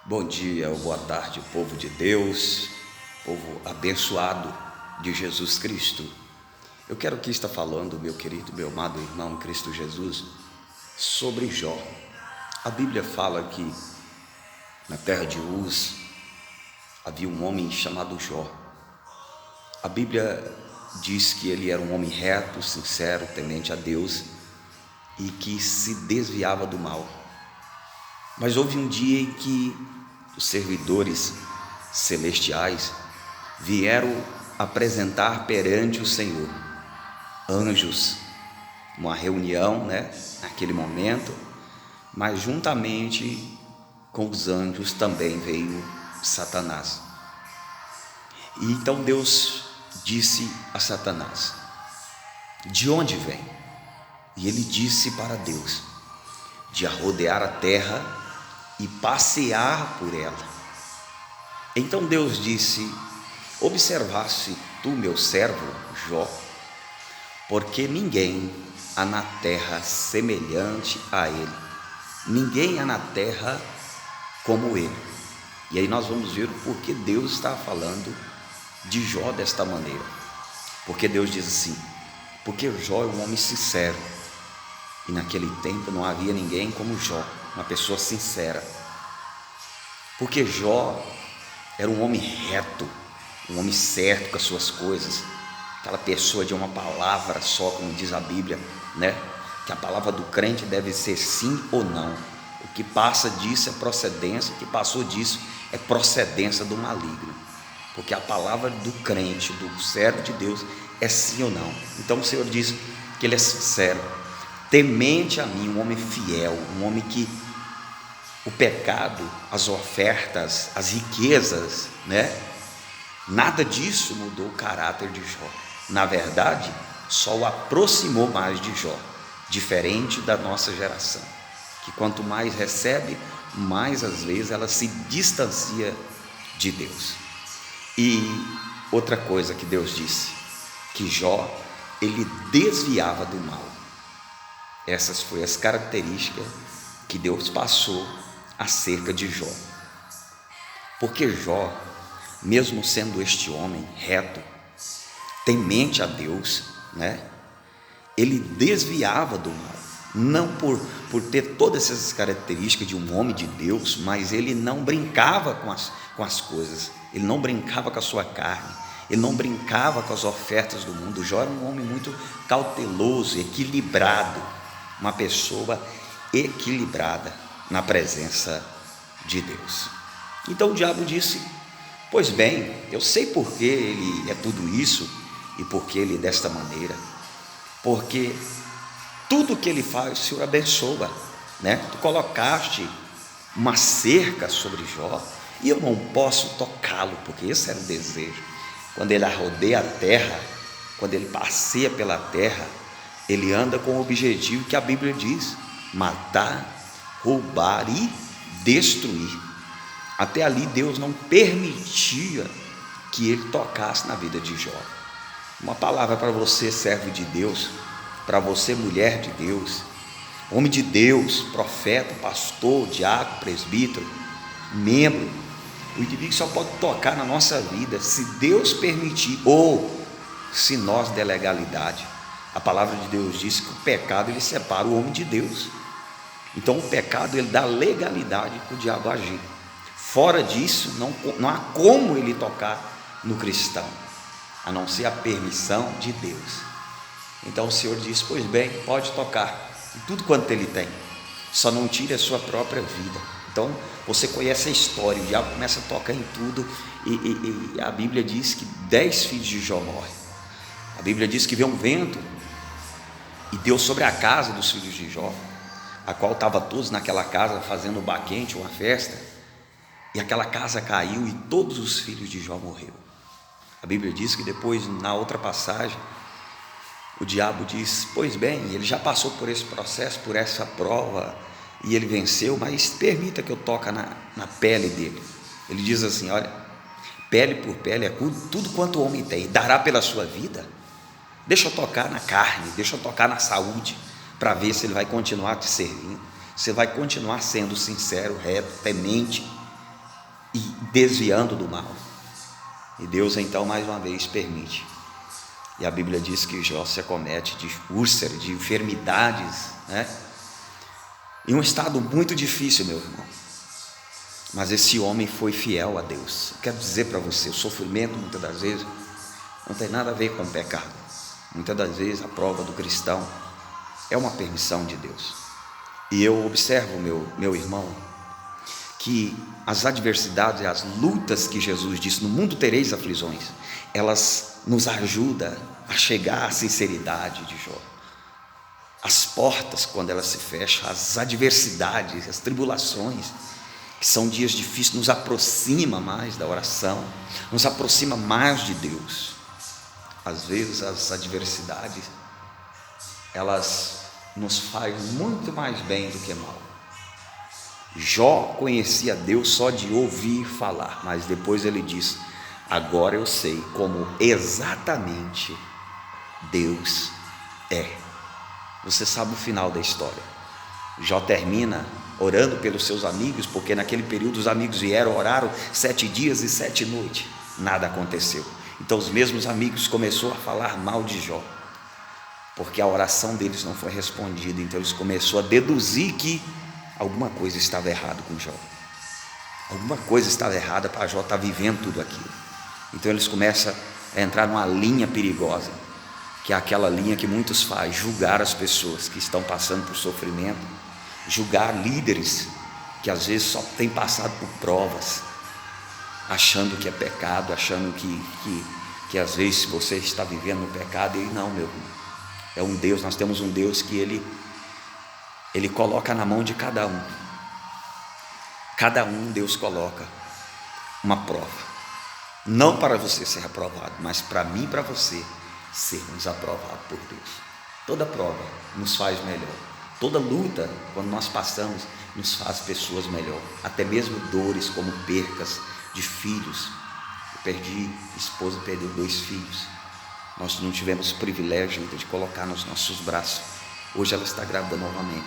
Bom dia ou boa tarde, povo de Deus, povo abençoado de Jesus Cristo. Eu quero aqui estar falando, meu querido, meu amado irmão Cristo Jesus, sobre Jó. A Bíblia fala que na terra de Uz havia um homem chamado Jó. A Bíblia diz que ele era um homem reto, sincero, temente a Deus e que se desviava do mal. Mas houve um dia em que os servidores celestiais vieram apresentar perante o Senhor, anjos, uma reunião, naquele momento, mas juntamente com os anjos também veio Satanás. E então Deus disse a Satanás: de onde vem? E ele disse para Deus: de rodear a terra e passear por ela. Então Deus disse: observaste tu meu servo Jó, porque ninguém há na terra semelhante a ele, ninguém há na terra como ele. E aí nós vamos ver o porquê Deus está falando de Jó desta maneira. Porque Deus diz assim: porque Jó é um homem sincero, e naquele tempo não havia ninguém como Jó, uma pessoa sincera. Porque Jó era um homem reto, um homem certo com as suas coisas, aquela pessoa de uma palavra só, como diz a Bíblia, que a palavra do crente deve ser sim ou não. O que passa disso é procedência, o que passou disso é procedência do maligno, porque a palavra do crente, do servo de Deus, é sim ou não. Então o Senhor diz que ele é sincero, temente a mim, um homem fiel, um homem que o pecado, as ofertas, as riquezas, nada disso mudou o caráter de Jó. Na verdade, só o aproximou mais de Jó, diferente da nossa geração, que quanto mais recebe, mais às vezes ela se distancia de Deus. E outra coisa que Deus disse, que Jó, ele desviava do mal. Essas foram as características que Deus passou acerca de Jó. Porque Jó, mesmo sendo este homem reto, temente a Deus, ele desviava do mal, não por ter todas essas características de um homem de Deus, mas ele não brincava com as coisas, ele não brincava com a sua carne, ele não brincava com as ofertas do mundo. Jó era um homem muito cauteloso, equilibrado, uma pessoa equilibrada na presença de Deus. Então o diabo disse: pois bem, eu sei por que ele é tudo isso e por que ele é desta maneira, porque tudo que ele faz o Senhor abençoa, tu colocaste uma cerca sobre Jó e eu não posso tocá-lo, porque esse era o desejo. Quando ele rodeia a terra, quando ele passeia pela terra, ele anda com o objetivo que a Bíblia diz: matar, roubar e destruir. Até ali Deus não permitia que ele tocasse na vida de Jó. Uma palavra para você, servo de Deus, para você, mulher de Deus, homem de Deus, profeta, pastor, diácono, presbítero, membro. O inimigo só pode tocar na nossa vida se Deus permitir, ou se nós der legalidade. A palavra de Deus diz que o pecado ele separa o homem de Deus. Então o pecado ele dá legalidade para o diabo agir. Fora disso, não há como ele tocar no cristão, a não ser a permissão de Deus. Então o Senhor diz: pois bem, pode tocar em tudo quanto ele tem, só não tire a sua própria vida. Então você conhece a história, o diabo começa a tocar em tudo, e a Bíblia diz que 10 filhos de Jó morrem. A Bíblia diz que veio um vento e deu sobre a casa dos filhos de Jó, a qual estava todos naquela casa fazendo um baquente, uma festa, e aquela casa caiu e todos os filhos de Jó morreram. A Bíblia diz que depois, na outra passagem, o diabo diz: pois bem, ele já passou por esse processo, por essa prova, e ele venceu, mas permita que eu toque na pele dele. Ele diz assim: olha, pele por pele é tudo quanto o homem tem, dará pela sua vida. Deixa eu tocar na carne, deixa eu tocar na saúde, para ver se ele vai continuar te servindo, se vai continuar sendo sincero, reto, temente, desviando do mal. E Deus então mais uma vez permite. E a Bíblia diz que Jó se acomete de úlcera, de enfermidades, né? Em um estado muito difícil, meu irmão. Mas esse homem foi fiel a Deus. Eu quero dizer para você, o sofrimento muitas das vezes não tem nada a ver com o pecado. Muitas das vezes a prova do cristão é uma permissão de Deus. E eu observo, meu irmão, que as adversidades e as lutas que Jesus disse, no mundo tereis aflições, elas nos ajudam a chegar à sinceridade de Jó. As portas, quando elas se fecham, as adversidades, as tribulações, que são dias difíceis, nos aproxima mais da oração, nos aproxima mais de Deus. Às vezes as adversidades, elas nos fazem muito mais bem do que mal. Jó conhecia Deus só de ouvir falar, mas depois ele diz: agora eu sei como exatamente Deus é. Você sabe o final da história. Jó termina orando pelos seus amigos, porque naquele período os amigos vieram, oraram 7 dias e 7 noites, nada aconteceu. Então os mesmos amigos começaram a falar mal de Jó, porque a oração deles não foi respondida. Então eles começaram a deduzir que alguma coisa estava errada com Jó, alguma coisa estava errada para Jó estar vivendo tudo aquilo. Então eles começam a entrar numa linha perigosa, que é aquela linha que muitos fazem, julgar as pessoas que estão passando por sofrimento, julgar líderes que às vezes só têm passado por provas, achando que é pecado, achando que às vezes você está vivendo no pecado. E não, meu irmão, é um Deus, nós temos um Deus que Ele coloca na mão de cada um Deus coloca uma prova, não para você ser aprovado, mas para mim e para você sermos aprovados por Deus. Toda prova nos faz melhor, toda luta, quando nós passamos, nos faz pessoas melhor. Até mesmo dores como percas de filhos. Eu perdi esposa, perdeu 2 filhos. Nós não tivemos o privilégio ainda de colocar nos nossos braços. Hoje ela está grávida novamente.